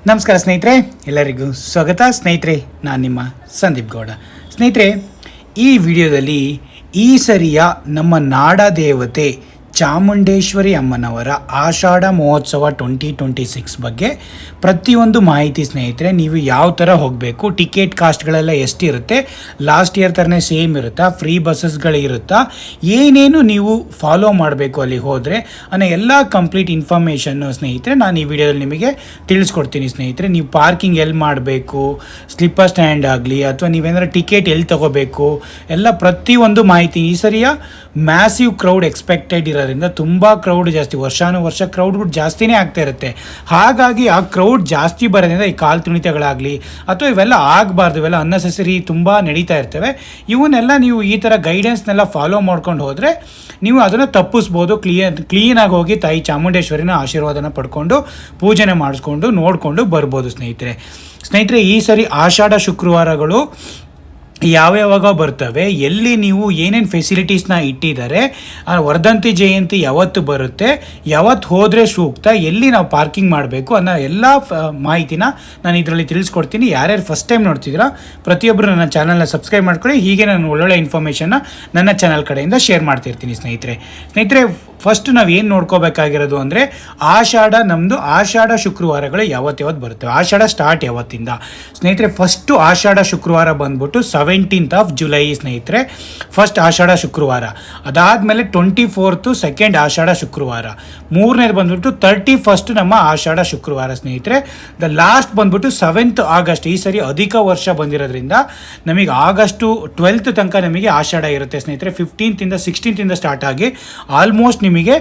ನಮಸ್ಕಾರ ಸ್ನೇಹಿತರೆ, ಎಲ್ಲರಿಗೂ ಸ್ವಾಗತ. ಸ್ನೇಹಿತರೆ, ನಾನು ನಿಮ್ಮ ಸಂದೀಪ್ ಗೌಡ. ಸ್ನೇಹಿತರೆ, ಈ ವಿಡಿಯೋದಲ್ಲಿ ಈ ಸರಿಯ ನಮ್ಮ ನಾಡ ದೇವತೆ ಚಾಮುಂಡೇಶ್ವರಿ ಅಮ್ಮನವರ ಆಷಾಢ ಮಹೋತ್ಸವ 2026 ಬಗ್ಗೆ ಪ್ರತಿಯೊಂದು ಮಾಹಿತಿ. ಸ್ನೇಹಿತರೆ, ನೀವು ಯಾವ ಥರ ಹೋಗಬೇಕು, ಟಿಕೆಟ್ ಕಾಸ್ಟ್ಗಳೆಲ್ಲ ಎಷ್ಟಿರುತ್ತೆ, ಲಾಸ್ಟ್ ಇಯರ್ ಥರನೇ ಸೇಮ್ ಇರುತ್ತಾ, ಫ್ರೀ ಬಸ್ಸಸ್ಗಳಿರುತ್ತಾ, ಏನೇನು ನೀವು ಫಾಲೋ ಮಾಡಬೇಕು ಅಲ್ಲಿ ಹೋದರೆ ಅನ್ನೋ ಎಲ್ಲ ಕಂಪ್ಲೀಟ್ ಇನ್ಫಾರ್ಮೇಷನ್ನು ಸ್ನೇಹಿತರೆ ನಾನು ಈ ವಿಡಿಯೋದಲ್ಲಿ ನಿಮಗೆ ತಿಳಿಸ್ಕೊಡ್ತೀನಿ. ಸ್ನೇಹಿತರೆ, ನೀವು ಪಾರ್ಕಿಂಗ್ ಎಲ್ಲಿ ಮಾಡಬೇಕು, ಸ್ಲಿಪ್ಪರ್ ಸ್ಟ್ಯಾಂಡ್ ಆಗಲಿ ಅಥವಾ ನೀವೇನಾದ್ರೂ ಟಿಕೆಟ್ ಎಲ್ಲಿ ತೊಗೋಬೇಕು, ಎಲ್ಲ ಪ್ರತಿಯೊಂದು ಮಾಹಿತಿ. ಈ ಸರಿಯ ಮ್ಯಾಸಿವ್ ಕ್ರೌಡ್ ಎಕ್ಸ್ಪೆಕ್ಟೆಡ್ ಇರೋದ್ರಿಂದ ತುಂಬ ಕ್ರೌಡ್ ಜಾಸ್ತಿ, ವರ್ಷಾನುವರ್ಷ ಕ್ರೌಡ್ಗಳು ಜಾಸ್ತಿನೇ ಆಗ್ತಾ ಇರುತ್ತೆ. ಹಾಗಾಗಿ ಆ ಕ್ರೌಡ್ ಜಾಸ್ತಿ ಬರೋದ್ರಿಂದ ಈ ಕಾಲು ತುಣಿತಗಳಾಗಲಿ ಅಥವಾ ಇವೆಲ್ಲ ಆಗಬಾರ್ದು, ಇವೆಲ್ಲ ಅನ್ನೆಸೆಸರಿ ತುಂಬ ನಡೀತಾ ಇರ್ತವೆ. ಇವನ್ನೆಲ್ಲ ನೀವು ಈ ಥರ ಗೈಡೆನ್ಸ್ನೆಲ್ಲ ಫಾಲೋ ಮಾಡ್ಕೊಂಡು ಹೋದರೆ ನೀವು ಅದನ್ನು ತಪ್ಪಿಸ್ಬೋದು. ಕ್ಲೀನಾಗಿ ಹೋಗಿ ತಾಯಿ ಚಾಮುಂಡೇಶ್ವರಿನ ಆಶೀರ್ವಾದನ ಪಡ್ಕೊಂಡು ಪೂಜನೆ ಮಾಡಿಸ್ಕೊಂಡು ನೋಡಿಕೊಂಡು ಬರ್ಬೋದು. ಸ್ನೇಹಿತರೆ, ಈ ಸರಿ ಆಷಾಢ ಶುಕ್ರವಾರಗಳು ಯಾವ್ಯಾವಾಗ ಬರ್ತವೆ, ಎಲ್ಲಿ ನೀವು ಏನೇನು ಫೆಸಿಲಿಟೀಸ್ನ ಇಟ್ಟಿದ್ದಾರೆ, ವರ್ಧಂತಿ ಜಯಂತಿ ಯಾವತ್ತು ಬರುತ್ತೆ, ಯಾವತ್ತು ಹೋದರೆ ಸೂಕ್ತ, ಎಲ್ಲಿ ನಾವು ಪಾರ್ಕಿಂಗ್ ಮಾಡಬೇಕು ಅನ್ನೋ ಎಲ್ಲ ಮಾಹಿತಿನ ನಾನು ಇದರಲ್ಲಿ ತಿಳಿಸ್ಕೊಡ್ತೀನಿ. ಯಾರ್ಯಾರು ಫಸ್ಟ್ ಟೈಮ್ ನೋಡ್ತಿದ್ದೀರಾ ಪ್ರತಿಯೊಬ್ಬರು ನನ್ನ ಚಾನಲ್ನ ಸಬ್ಸ್ಕ್ರೈಬ್ ಮಾಡ್ಕೊಳ್ಳಿ. ಹೀಗೆ ನಾನು ಒಳ್ಳೊಳ್ಳೆ ಇನ್ಫಾರ್ಮೇಷನ್ನ ನನ್ನ ಚಾನಲ್ ಕಡೆಯಿಂದ ಶೇರ್ ಮಾಡ್ತಿರ್ತೀನಿ. ಸ್ನೇಹಿತರೆ, ಫಸ್ಟ್ ನಾವು ಏನು ನೋಡ್ಕೋಬೇಕಾಗಿರೋದು ಅಂದರೆ ನಮ್ಮದು ಆಷಾಢ ಶುಕ್ರವಾರಗಳು ಯಾವತ್ತು ಬರ್ತವೆ, ಆಷಾಢ ಸ್ಟಾರ್ಟ್ ಯಾವತ್ತಿಂದ. ಸ್ನೇಹಿತರೆ, ಫಸ್ಟು ಆಷಾಢ ಶುಕ್ರವಾರ ಬಂದ್ಬಿಟ್ಟು 17th of July. ಸ್ನೇಹಿತರೆ, ಫಸ್ಟ್ ಆಷಾಢ ಶುಕ್ರವಾರ. ಅದಾದಮೇಲೆ 24th ಸೆಕೆಂಡ್ ಆಷಾಢ ಶುಕ್ರವಾರ. ಮೂರನೇದು ಬಂದ್ಬಿಟ್ಟು 31st ನಮ್ಮ ಆಷಾಢ ಶುಕ್ರವಾರ. ಸ್ನೇಹಿತರೆ, ದ ಲಾಸ್ಟ್ ಬಂದ್ಬಿಟ್ಟು 7th ಆಗಸ್ಟ್. ಈ ಸರಿ ಅಧಿಕ ವರ್ಷ ಬಂದಿರೋದ್ರಿಂದ ನಮಗೆ ಆಗಸ್ಟು 12th ತನಕ ನಮಗೆ ಆಷಾಢ ಇರುತ್ತೆ. ಸ್ನೇಹಿತರೆ, 15th ಇಂದ 16th ಇಂದ ಸ್ಟಾರ್ಟ್ ಆಗಿ ಆಲ್ಮೋಸ್ಟ್ ನಿಮಗೆ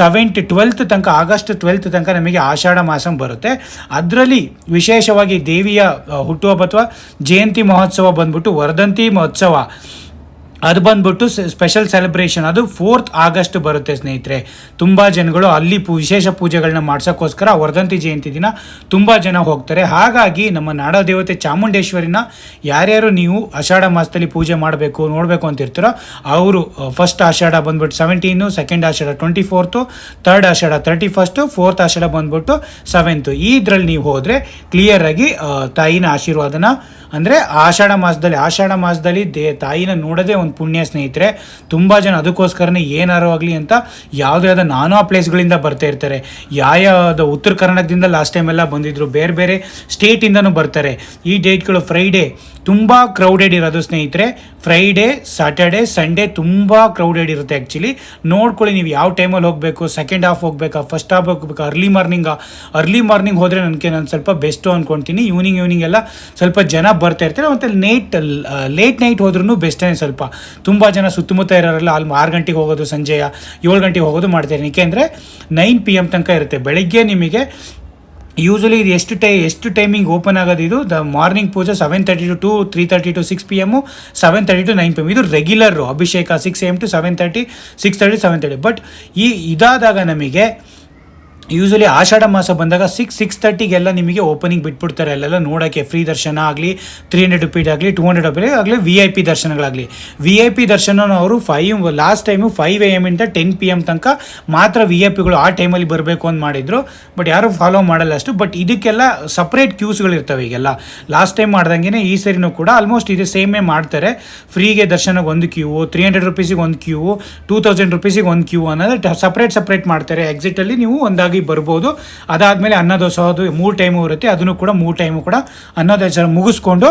12th ತನಕ, ಆಗಸ್ಟ್ 12th ತನಕ ನಮಗೆ ಆಷಾಢ ಮಾಸ ಬರುತ್ತೆ. ಅದರಲ್ಲಿ ವಿಶೇಷವಾಗಿ ದೇವಿಯ ಹುಟ್ಟುಹಬ್ಬ ಅಥವಾ ಜಯಂತಿ ಮಹೋತ್ಸವ ಬಂದ್ಬಿಟ್ಟು ವರ್ಧಂತಿ ಮಹೋತ್ಸವ, ಅದು ಬಂದ್ಬಿಟ್ಟು ಸ್ಪೆಷಲ್ ಸೆಲೆಬ್ರೇಷನ್, ಅದು 4th ಆಗಸ್ಟ್ ಬರುತ್ತೆ. ಸ್ನೇಹಿತರೆ, ತುಂಬ ಜನಗಳು ಅಲ್ಲಿ ವಿಶೇಷ ಪೂಜೆಗಳನ್ನ ಮಾಡ್ಸೋಕ್ಕೋಸ್ಕರ ವರ್ಧಂತಿ ಜಯಂತಿ ದಿನ ತುಂಬ ಜನ ಹೋಗ್ತಾರೆ. ಹಾಗಾಗಿ ನಮ್ಮ ನಾಡದೇವತೆ ಚಾಮುಂಡೇಶ್ವರಿನ ಯಾರ್ಯಾರು ನೀವು ಆಷಾಢ ಮಾಸದಲ್ಲಿ ಪೂಜೆ ಮಾಡಬೇಕು ನೋಡಬೇಕು ಅಂತಿರ್ತೀರೋ ಅವರು ಫಸ್ಟ್ ಆಷಾಢ ಬಂದ್ಬಿಟ್ಟು 17, ಸೆಕೆಂಡ್ ಆಷಾಢ 24, ಥರ್ಡ್ ಆಷಾಢ 31, ಫೋರ್ತ್ ಆಷಾಢ ಬಂದ್ಬಿಟ್ಟು 7th. ಇದರಲ್ಲಿ ನೀವು ಹೋದರೆ ಕ್ಲಿಯರಾಗಿ ತಾಯಿನ ಆಶೀರ್ವಾದನ, ಅಂದರೆ ಆಷಾಢ ಮಾಸದಲ್ಲಿ ತಾಯಿನ ನೋಡೋದೇ ಒಂದು ಪುಣ್ಯ. ಸ್ನೇಹಿತರೆ, ತುಂಬ ಜನ ಅದಕ್ಕೋಸ್ಕರನೇ ಏನಾರು ಆಗಲಿ ಅಂತ ಯಾವುದೇ ನಾನಾ ಪ್ಲೇಸ್ಗಳಿಂದ ಬರ್ತಾ ಇರ್ತಾರೆ. ಯಾವ್ಯಾವುದು ಉತ್ತರ ಕರ್ನಾಟಕದಿಂದ ಲಾಸ್ಟ್ ಟೈಮ್ ಎಲ್ಲ ಬಂದಿದ್ರು, ಬೇರೆ ಬೇರೆ ಸ್ಟೇಟಿಂದನೂ ಬರ್ತಾರೆ. ಈ ಡೇಟ್ಗಳು ಫ್ರೈಡೇ ತುಂಬ ಕ್ರೌಡೆಡ್ ಇರೋದು. ಸ್ನೇಹಿತರೆ, ಫ್ರೈಡೇ, ಸ್ಯಾಟರ್ಡೆ, ಸಂಡೇ ತುಂಬ ಕ್ರೌಡೆಡ್ ಇರುತ್ತೆ. ಆ್ಯಕ್ಚುಲಿ ನೋಡ್ಕೊಳ್ಳಿ ನೀವು ಯಾವ ಟೈಮಲ್ಲಿ ಹೋಗಬೇಕು, ಸೆಕೆಂಡ್ ಹಾಫ್ ಹೋಗ್ಬೇಕಾ, ಫಸ್ಟ್ ಹಾಫ್ ಹೋಗ್ಬೇಕಾ, ಅರ್ಲಿ ಮಾರ್ನಿಂಗ್ ಹೋದರೆ ನಾನು ಸ್ವಲ್ಪ ಬೆಸ್ಟು ಅಂದ್ಕೊಳ್ತೀನಿ. ಈವ್ನಿಂಗ್ ಎಲ್ಲ ಸ್ವಲ್ಪ ಜನ ಬರ್ತಾ ಇರ್ತಾರೆ. ಮತ್ತು ಲೇಟ್ ನೈಟ್ ಹೋದ್ರೂ ಬೆಸ್ಟೇ. ಸ್ವಲ್ಪ ತುಂಬ ಜನ ಸುತ್ತಮುತ್ತ ಇರೋರೆಲ್ಲ 6 ಗಂಟೆಗೆ ಹೋಗೋದು, ಸಂಜೆ 7 ಗಂಟೆಗೆ ಹೋಗೋದು ಮಾಡ್ತಾರೆ. ಏಕೆಂದರೆ 9 PM ತನಕ ಇರುತ್ತೆ. ಬೆಳಗ್ಗೆ ನಿಮಗೆ ಯೂಶಲಿ ಇದು ಎಷ್ಟು ಟೈಮಿಂಗ್ ಓಪನ್ ಆಗೋದು, ಇದು ದ ಮಾರ್ನಿಂಗ್ ಪೂಜೆ 7:30 to 3:30 to 6 PM, 7:30 to 9 PM. ಇದು ರೆಗ್ಯುಲರು ಅಭಿಷೇಕ 6 AM to 7:30, 6:30, 7:30. ಬಟ್ ಇದಾದಾಗ ನಮಗೆ ಯೂಶಲಿ ಆಷಾಢ ಮಾಸ ಬಂದಾಗ 6:30ಗೆಲ್ಲ ನಿಮಗೆ ಓಪನಿಂಗ್ ಬಿಟ್ಬಿಡ್ತಾರೆ. ಅಲ್ಲೆಲ್ಲ ನೋಡೋಕ್ಕೆ ಫ್ರೀ ದರ್ಶನ ಆಗಲಿ, 300 ರೂಪಾಯಿ ಆಗಲಿ, 200 ರೂಪಾಯಿ ಆಗಲಿ, VIP ದರ್ಶನಗಳಾಗಲಿ. VIP ದರ್ಶನ ಅವರು ಲಾಸ್ಟ್ ಟೈಮು 5 AM ಇಂದ 10 PM ತನಕ ಮಾತ್ರ VIP ಗಳು ಆ ಟೈಮಲ್ಲಿ ಬರಬೇಕು ಅಂತ ಮಾಡಿದರು. ಬಟ್ ಯಾರು ಫಾಲೋ ಮಾಡಲ್ಲ ಅಷ್ಟು. ಬಟ್ ಇದಕ್ಕೆಲ್ಲ ಸಪ್ರೇಟ್ ಕ್ಯೂಸ್ಗಳಿರ್ತವೆ. ಈಗೆಲ್ಲ ಲಾಸ್ಟ್ ಟೈಮ್ ಮಾಡ್ದಂಗೆ ಈ ಸರಿನೂ ಕೂಡ ಆಲ್ಮೋಸ್ಟ್ ಇದು ಸೇಮೇ ಮಾಡ್ತಾರೆ. ಫ್ರೀಗೆ ದರ್ಶನಕ್ಕೆ ಒಂದು ಕ್ಯೂ, 300 ರೂಪೀಸಿಗೆ ಒಂದು ಕ್ಯೂ, 2000 ರೂಪೀಸಿಗೆ ಒಂದು ಕ್ಯೂ ಅನ್ನೋದು ಸಪ್ರೇಟ್ ಮಾಡ್ತಾರೆ. ಎಕ್ಸಿಟಲ್ಲಿ ನೀವು ಒಂದಾಗಿ ಬರ್ಬೋದು. ಅದಾದಮೇಲೆ ಅನ್ನದಾಸೋಹ 3 ಟೈಮು ಇರುತ್ತೆ. ಅದನ್ನು ಕೂಡ 3 ಟೈಮು ಕೂಡ ಅನ್ನದಾಸೋಹ ಮುಗಿಸ್ಕೊಂಡು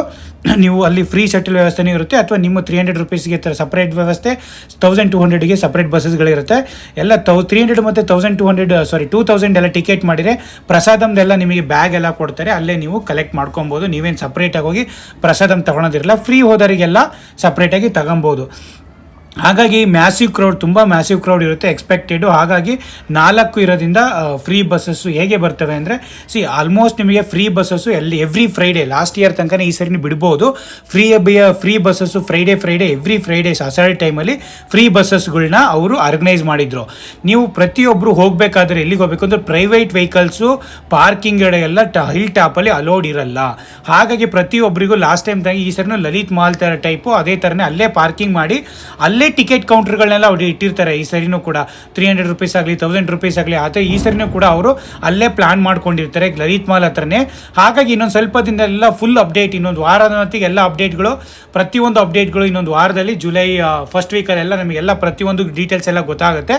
ನೀವು ಅಲ್ಲಿ ಫ್ರೀ ಶಟಲ್ ವ್ಯವಸ್ಥೆನೂ ಇರುತ್ತೆ. ಅಥವಾ ನಿಮ್ಮ 300 ರೂಪೀಸ್ಗೆ ಸಪ್ರೇಟ್ ವ್ಯವಸ್ಥೆ, 1200ಗೆ ಸಪ್ರೇಟ್ ಬಸ್ಸಸ್ಗಳಿರುತ್ತೆ. ಎಲ್ಲ 300 ಮತ್ತು 2000 ಎಲ್ಲ ಟಿಕೆಟ್ ಮಾಡಿದರೆ ಪ್ರಸಾದಮ್ದೆಲ್ಲ ನಿಮಗೆ ಬ್ಯಾಗ್ ಎಲ್ಲ ಕೊಡ್ತಾರೆ. ಅಲ್ಲೇ ನೀವು ಕಲೆಕ್ಟ್ ಮಾಡ್ಕೊಬೋದು. ನೀವೇನು ಸಪ್ರೇಟಾಗಿ ಹೋಗಿ ಪ್ರಸಾದಮ್ ತೊಗೊಳೋದಿರಲ್ಲ. ಫ್ರೀ ಹೋದವರಿಗೆಲ್ಲ ಸಪ್ರೇಟಾಗಿ ತಗೊಬೋದು. ಹಾಗಾಗಿ ತುಂಬ ಮ್ಯಾಸಿವ್ ಕ್ರೌಡ್ ಇರುತ್ತೆ ಎಕ್ಸ್ಪೆಕ್ಟೆಡು. ಹಾಗಾಗಿ 4 ಇರೋದ್ರಿಂದ ಫ್ರೀ ಬಸ್ಸಸ್ಸು ಹೇಗೆ ಬರ್ತವೆ ಅಂದರೆ, ಆಲ್ಮೋಸ್ಟ್ ನಿಮಗೆ free buses every Friday, last year ತನಕ ಈ ಸರಿ ಬಿಡ್ಬೋದು. Free buses Friday every Friday Saturday ಟೈಮಲ್ಲಿ ಫ್ರೀ ಬಸ್ಸಸ್ಗಳನ್ನ ಅವರು ಆರ್ಗನೈಸ್ ಮಾಡಿದರು. ನೀವು ಪ್ರತಿಯೊಬ್ಬರು ಹೋಗಬೇಕಾದ್ರೆ ಎಲ್ಲಿಗೆ ಹೋಗಬೇಕು ಅಂದರೆ ಪ್ರೈವೇಟ್ ವೆಹಿಕಲ್ಸು ಪಾರ್ಕಿಂಗ್ ಎಲ್ಲ ಹಿಲ್ ಟಾಪಲ್ಲಿ ಅಲೋಡ್ ಇರಲ್ಲ. ಹಾಗಾಗಿ ಪ್ರತಿಯೊಬ್ಬರಿಗೂ ಲಾಸ್ಟ್ ಟೈಮ್ ಈ ಸರಿನೂ ಲಲಿತ್ ಮಾಲ್ ಥರ ಟೈಪು ಅದೇ ಥರನೇ ಅಲ್ಲೇ ಪಾರ್ಕಿಂಗ್ ಮಾಡಿ ಅಲ್ಲೇ ಅಲ್ಲೇ ಟಿಕೆಟ್ ಕೌಂಟರ್ಗಳನ್ನೆಲ್ಲ ಅವ್ರು ಇಟ್ಟಿರ್ತಾರೆ. ಈ ಸರಿನೂ ಕೂಡ 300 ರೂಪೀಸ್ ಆಗಲಿ 1000 ರೂಪೀಸ್ ಆಗಲಿ ಆದರೆ ಈ ಸರಿನೂ ಕೂಡ ಅವರು ಅಲ್ಲೇ ಪ್ಲಾನ್ ಮಾಡ್ಕೊಂಡಿರ್ತಾರೆ ಲಲಿತ್ ಮಾಲ್ ಹತ್ರನೇ. ಹಾಗಾಗಿ ಇನ್ನೊಂದು ಸ್ವಲ್ಪ ದಿನದಲ್ಲ ಫುಲ್ ಅಪ್ಡೇಟ್, ಇನ್ನೊಂದು ವಾರದ ಹೊತ್ತಿಗೆ ಎಲ್ಲ ಅಪ್ಡೇಟ್ಗಳು, ಪ್ರತಿಯೊಂದು ಅಪ್ಡೇಟ್ಗಳು ಇನ್ನೊಂದು ವಾರದಲ್ಲಿ ಜುಲೈ ಫಸ್ಟ್ ವೀಕಲ್ಲೆಲ್ಲ ನಮಗೆಲ್ಲ ಪ್ರತಿಯೊಂದು ಡೀಟೇಲ್ಸ್ ಎಲ್ಲ ಗೊತ್ತಾಗುತ್ತೆ.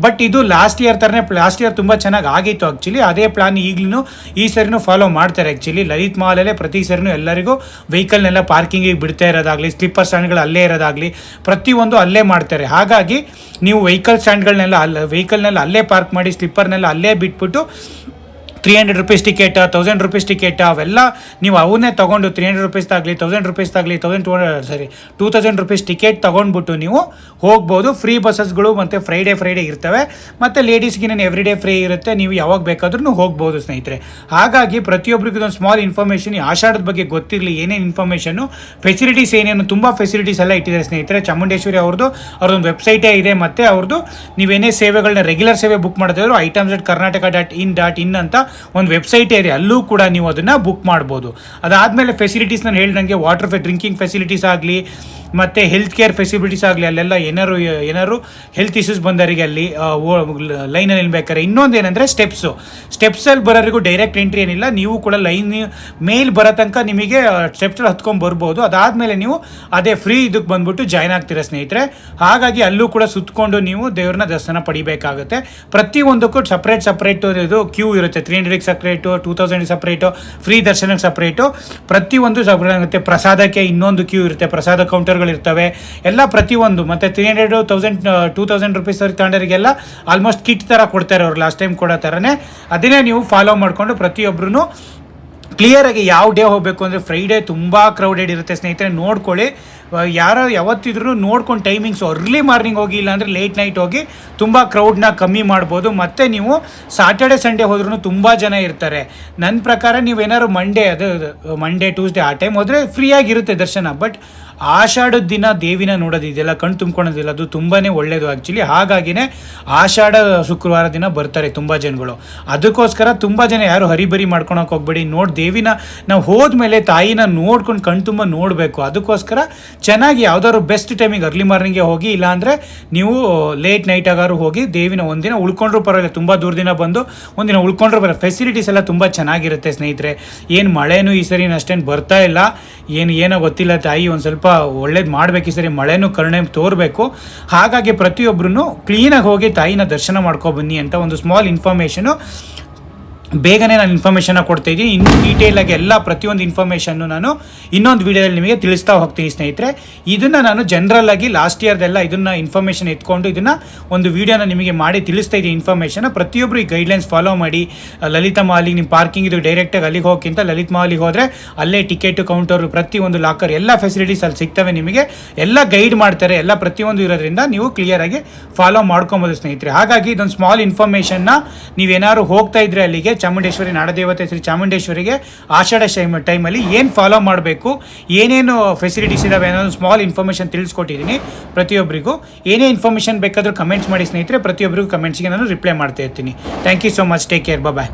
ಬಟ್ ಇದು ಲಾಸ್ಟ್ ಇಯರ್ ಥರನೇ, ಲಾಸ್ಟ್ ಇಯರ್ ತುಂಬ ಚೆನ್ನಾಗಿ ಆಗಿತ್ತು ಆ್ಯಕ್ಚುಲಿ. ಅದೇ ಪ್ಲಾನ್ ಈಗಲೂ ಈ ಸರಿನೂ ಫಾಲೋ ಮಾಡ್ತಾರೆ ಆ್ಯಕ್ಚುಲಿ. ಲಲಿತ್ ಮಾಲಲ್ಲೇ ಪ್ರತಿ ಸರಿನೂ ಎಲ್ಲರಿಗೂ ವೆಹಿಕಲ್ನೆಲ್ಲ ಪಾರ್ಕಿಂಗಿಗೆ ಬಿಡ್ತಾ ಇರೋದಾಗಲಿ, ಸ್ಲಿಪ್ಪರ್ ಸ್ಟ್ಯಾಂಡ್ಗಳು ಅಲ್ಲೇ ಇರೋದಾಗಲಿ, ಪ್ರತಿಯೊಂದು ಅಲ್ಲೇ ಮಾಡ್ತಾರೆ. ಹಾಗಾಗಿ ನೀವು ವೆಹಿಕಲ್ನೆಲ್ಲ ಅಲ್ಲೇ ಪಾರ್ಕ್ ಮಾಡಿ, ಸ್ಲಿಪ್ಪರ್ನೆಲ್ಲ ಅಲ್ಲೇ ಬಿಟ್ಬಿಟ್ಟು 300 ರೂಪೀಸ್ ಟಿಕೆಟ್, 1000 ರೂಪೀಸ್ ಟಿಕೆಟ್ ಅವೆಲ್ಲ ನೀವು ಅವನ್ನೇ ತೊಗೊಂಡು 300 ರೂಪೀಸ್ದಾಗಲಿ 1000 ರೂಪೀಸ್ದಾಗಲಿ 2000 ರೂಪೀಸ್ ಟಿಕೆಟ್ ತೊಗೊಂಡ್ಬಿಟ್ಟು ನೀವು ಹೋಗ್ಬೋದು. ಫ್ರೀ ಬಸ್ಸಸ್ಗಳು ಮತ್ತು ಫ್ರೈಡೇ ಇರ್ತವೆ, ಮತ್ತು ಲೇಡೀಸ್ಗೆ ಎವ್ರಿ ಡೇ ಫ್ರೀ ಇರುತ್ತೆ. ನೀವು ಯಾವಾಗ ಬೇಕಾದ್ರೂ ಹೋಗ್ಬೋದು ಸ್ನೇಹಿತರೆ. ಹಾಗಾಗಿ ಪ್ರತಿಯೊಬ್ಬರಿಗೂ ಒಂದು ಸ್ಮಾಲ್ ಇನ್ಫಾರ್ಮೇಷನ್, ಈ ಆಷಾಢದ ಬಗ್ಗೆ ಗೊತ್ತಿರಲಿ ಏನೇನು ಇನ್ಫಾರ್ಮೇಷನ್ನು, ಫೆಸಿಲಿಟೀಸ್ ಏನೇನು, ತುಂಬ ಫೆಸಿಲಿಟೀಸ್ ಎಲ್ಲ ಇಟ್ಟಿದ್ದಾರೆ ಸ್ನೇಹಿತರೆ. ಚಾಮುಂಡೇಶ್ವರಿ ಅವ್ರದ್ದೊಂದು ವೆಬ್ಸೈಟೇ ಇದೆ, ಮತ್ತು ಅವ್ರದ್ದು ನೀವೇನೇ ಸೇವೆಗಳನ್ನ ರೆಗ್ಯುಲರ್ ಸೇವೆ ಬುಕ್ ಮಾಡ್ತಿದ್ರು items.karnataka.in ಅಂತ ಒಂದು ವೆಬ್ಸೈಟೇ ಇದೆ, ಅಲ್ಲೂ ಕೂಡ ನೀವು ಅದನ್ನು ಬುಕ್ ಮಾಡ್ಬೋದು. ಅದಾದಮೇಲೆ ಫೆಸಿಲಿಟೀಸ್ ನಾನು ಹೇಳಿದಂಗೆ ಡ್ರಿಂಕಿಂಗ್ ಫೆಸಿಲಿಟೀಸ್ ಆಗಲಿ, ಮತ್ತು ಹೆಲ್ತ್ ಕೇರ್ ಫೆಸಿಲಿಟೀಸ್ ಆಗಲಿ, ಅಲ್ಲೆಲ್ಲ ಏನಾರು ಹೆಲ್ತ್ ಇಶ್ಯೂಸ್ ಬಂದವರಿಗೆ ಅಲ್ಲಿ ಲೈನಲ್ಲಿ ನಿಲ್ಬೇಕಾರೆ. ಇನ್ನೊಂದು ಏನಂದರೆ ಸ್ಟೆಪ್ಸಲ್ಲಿ ಬರೋರಿಗೂ ಡೈರೆಕ್ಟ್ ಎಂಟ್ರಿ ಏನಿಲ್ಲ, ನೀವು ಕೂಡ ಲೈನ್ ಮೇಲ್ ಬರೋ ತನಕ ನಿಮಗೆ ಸ್ಟೆಪ್ಸಲ್ಲಿ ಹತ್ಕೊಂಡು ಬರ್ಬೋದು. ಅದಾದಮೇಲೆ ನೀವು ಅದೇ ಫ್ರೀ ಇದಕ್ಕೆ ಬಂದ್ಬಿಟ್ಟು ಜಾಯ್ನ್ ಆಗ್ತೀರಾ ಸ್ನೇಹಿತರೆ. ಹಾಗಾಗಿ ಅಲ್ಲೂ ಕೂಡ ಸುತ್ತಕೊಂಡು ನೀವು ದೇವ್ರನ್ನ ದರ್ಶನ ಪಡಿಬೇಕಾಗುತ್ತೆ. ಪ್ರತಿಯೊಂದಕ್ಕೂ ಸಪ್ರೇಟ್ ಇದು ಕ್ಯೂ ಇರುತ್ತೆ. 300ಗೆ ಸಪ್ರೇಟು, 2000 ಸಪ್ರೇಟು, ಫ್ರೀ ದರ್ಶನಕ್ಕೆ ಸಪ್ರೇಟು, ಪ್ರತಿಯೊಂದು ಸಪ್ರೇಟ್ ಆಗುತ್ತೆ. ಪ್ರಸಾದಕ್ಕೆ ಇನ್ನೊಂದು ಕ್ಯೂ ಇರುತ್ತೆ, ಪ್ರಸಾದ ಕೌಂಟರ್ಗಳಿರ್ತವೆ ಎಲ್ಲ ಪ್ರತಿಯೊಂದು. ಮತ್ತು 300, 1000, 2000 ರೂಪೀಸ್ ಅವ್ರಿಗೆ ತಗೊಂಡವರಿಗೆಲ್ಲ ಆಲ್ಮೋಸ್ಟ್ ಕಿಟ್ ಥರ ಕೊಡ್ತಾರೆ ಅವ್ರು, ಲಾಸ್ಟ್ ಟೈಮ್ ಕೊಡೋ ಥರನೇ. ಅದನ್ನೇ ನೀವು ಫಾಲೋ ಮಾಡಿಕೊಂಡು ಪ್ರತಿಯೊಬ್ಬರೂ ಕ್ಲಿಯರಾಗಿ ಯಾವ ಡೇ ಹೋಗಬೇಕು ಅಂದರೆ ಫ್ರೈಡೇ ತುಂಬ ಕ್ರೌಡೆಡ್ ಇರುತ್ತೆ ಸ್ನೇಹಿತರೆ. ನೋಡ್ಕೊಳ್ಳಿ, ಯಾವತ್ತಿದ್ರೂ ನೋಡ್ಕೊಂಡು ಟೈಮಿಂಗ್ಸು ಅರ್ಲಿ ಮಾರ್ನಿಂಗ್ ಹೋಗಿ, ಇಲ್ಲಾಂದರೆ ಲೇಟ್ ನೈಟ್ ಹೋಗಿ ತುಂಬ ಕ್ರೌಡ್ನ ಕಮ್ಮಿ ಮಾಡ್ಬೋದು. ಮತ್ತು ನೀವು ಸಾಟರ್ಡೆ ಸಂಡೇ ಹೋದ್ರೂ ತುಂಬ ಜನ ಇರ್ತಾರೆ. ನನ್ನ ಪ್ರಕಾರ ನೀವೇನಾದ್ರು ಮಂಡೇ ಟ್ಯೂಸ್ಡೇ ಆ ಟೈಮ್ ಹೋದರೆ ಫ್ರೀಯಾಗಿರುತ್ತೆ ದರ್ಶನ. ಬಟ್ ಆಷಾಢದ ದಿನ ದೇವಿನ ನೋಡೋದಿದೆಯಲ್ಲ, ಕಣ್ಣು ತುಂಬ್ಕೊಳೋದಿಲ್ಲ, ಅದು ತುಂಬಾ ಒಳ್ಳೆಯದು ಆ್ಯಕ್ಚುಲಿ. ಹಾಗಾಗಿನೇ ಆಷಾಢ ಶುಕ್ರವಾರ ದಿನ ಬರ್ತಾರೆ ತುಂಬ ಜನಗಳು. ಅದಕ್ಕೋಸ್ಕರ ತುಂಬ ಜನ ಯಾರು ಹರಿಬರಿ ಮಾಡ್ಕೊಳಕ್ಕೆ ಹೋಗ್ಬೇಡಿ. ದೇವಿನ ನಾವು ಹೋದ್ಮೇಲೆ ತಾಯಿನ ನೋಡ್ಕೊಂಡು ಕಣ್ ತುಂಬ ನೋಡಬೇಕು. ಅದಕ್ಕೋಸ್ಕರ ಚೆನ್ನಾಗಿ ಯಾವ್ದಾದ್ರು ಬೆಸ್ಟ್ ಟೈಮಿಗೆ ಅರ್ಲಿ ಮಾರ್ನಿಂಗ್ಗೆ ಹೋಗಿ, ಇಲ್ಲಾಂದರೆ ನೀವು ಲೇಟ್ ನೈಟ್ ಆಗಾರು ಹೋಗಿ ದೇವಿನ ಒಂದಿನ ಉಳ್ಕೊಂಡ್ರೂ ಪರವಾಗಿಲ್ಲ. ತುಂಬ ದೂರದಿಂದ ಬಂದು ಒಂದಿನ ಉಳ್ಕೊಂಡ್ರೂ ಬರೋ ಫೆಸಿಲಿಟೀಸ್ ಎಲ್ಲ ತುಂಬ ಚೆನ್ನಾಗಿರುತ್ತೆ ಸ್ನೇಹಿತರೆ. ಏನು ಮಳೆನೂ ಈ ಸರಿ ಅಷ್ಟೇನು ಬರ್ತಾ ಇಲ್ಲ, ಏನೋ ಗೊತ್ತಿಲ್ಲ. ತಾಯಿ ಒಂದು ಸ್ವಲ್ಪ ಒಳ್ಳೇದು ಮಾಡಬೇಕು ಈ ಸರಿ, ಮಳೆನೂ ಕರುಣೆ ತೋರಬೇಕು. ಹಾಗಾಗಿ ಪ್ರತಿಯೊಬ್ಬರೂ ಕ್ಲೀನಾಗಿ ಹೋಗಿ ತಾಯಿನ ದರ್ಶನ ಮಾಡ್ಕೊಬನ್ನಿ ಅಂತ ಒಂದು ಸ್ಮಾಲ್ ಇನ್ಫಾರ್ಮೇಷನು ಬೇಗನೆ ನಾನು ಇನ್ಫಾರ್ಮೇಷನ್ನ ಕೊಡ್ತಾಯಿದ್ದೀನಿ. ಇನ್ನೂ ಡೀಟೇಲಾಗಿ ಎಲ್ಲ ಪ್ರತಿಯೊಂದು ಇನ್ಫಾರ್ಮೇಷನ್ನು ನಾನು ಇನ್ನೊಂದು ವೀಡಿಯೋದಲ್ಲಿ ನಿಮಗೆ ತಿಳಿಸ್ತಾ ಹೋಗ್ತೀನಿ ಸ್ನೇಹಿತರೆ. ಇದನ್ನು ನಾನು ಜನರಲ್ಲಾಗಿ ಲಾಸ್ಟ್ ಇಯರ್ದೆಲ್ಲ ಇದನ್ನು ಇನ್ಫಾರ್ಮೇಷನ್ ಎತ್ಕೊಂಡು ಇದನ್ನು ಒಂದು ವೀಡಿಯೋನ ನಿಮಗೆ ಮಾಡಿ ತಿಳಿಸ್ತಾ ಇದ್ದೀನಿ ಇನ್ಫಾರ್ಮೇಷನ್. ಪ್ರತಿಯೊಬ್ಬರು ಈ ಗೈಡ್ಲೈನ್ಸ್ ಫಾಲೋ ಮಾಡಿ. ಲಲಿತಾ ಮಾಲಿಗೆ ನಿಮ್ಮ ಪಾರ್ಕಿಂಗ್ ಇದು ಡೈರೆಕ್ಟಾಗಿ ಅಲ್ಲಿಗೆ ಹೋಗೋಕ್ಕಿಂತ ಲಲಿತ್ ಮಾಲಿಗೆ ಹೋದರೆ ಅಲ್ಲೇ ಟಿಕೆಟು ಕೌಂಟರು, ಪ್ರತಿಯೊಂದು ಲಾಕರ್ ಎಲ್ಲ ಫೆಸಿಲಿಟೀಸ್ ಅಲ್ಲಿ ಸಿಗ್ತವೆ ನಿಮಗೆ. ಎಲ್ಲ ಗೈಡ್ ಮಾಡ್ತಾರೆ, ಎಲ್ಲ ಪ್ರತಿಯೊಂದು ಇರೋದ್ರಿಂದ ನೀವು ಕ್ಲಿಯರಾಗಿ ಫಾಲೋ ಮಾಡ್ಕೊಬೋದು ಸ್ನೇಹಿತರೆ. ಹಾಗಾಗಿ ಇದೊಂದು ಸ್ಮಾಲ್ ಇನ್ಫಾರ್ಮೇಷನ್ನ ನೀವೇನಾದ್ರು ಹೋಗ್ತಾ ಇದ್ರೆ ಅಲ್ಲಿಗೆ ಚಾಮುಂಡೇಶ್ವರಿ ನಾಡದೇವತೆ ಶ್ರೀ ಚಾಮುಂಡೇಶ್ವರಿಗೆ ಆಷಾಢ ಟೈಮಲ್ಲಿ ಏನು ಫಾಲೋ ಮಾಡಬೇಕು, ಏನೇನು ಫೆಸಿಲಿಟೀಸ್ ಇದಾವೆ ಅನ್ನೋದು ಸ್ಮಾಲ್ ಇನ್ಫಾರ್ಮೇಷನ್ ತಿಳಿಸ್ಕೊಟ್ಟಿದ್ದೀನಿ ಪ್ರತಿಯೊಬ್ಬರಿಗೂ. ಏನೇ ಇನ್ಫಾರ್ಮೇಷನ್ ಬೇಕಾದರೂ ಕಮೆಂಟ್ಸ್ ಮಾಡಿ ಸ್ನೇಹಿತರೆ, ಪ್ರತಿಯೊಬ್ಬರಿಗೂ ಕಮೆಂಟ್ಸ್ಗೆ ನಾನು ರಿಪ್ಲೈ ಮಾಡ್ತಾ ಇರ್ತೀನಿ. Thank you so much, take care, bye.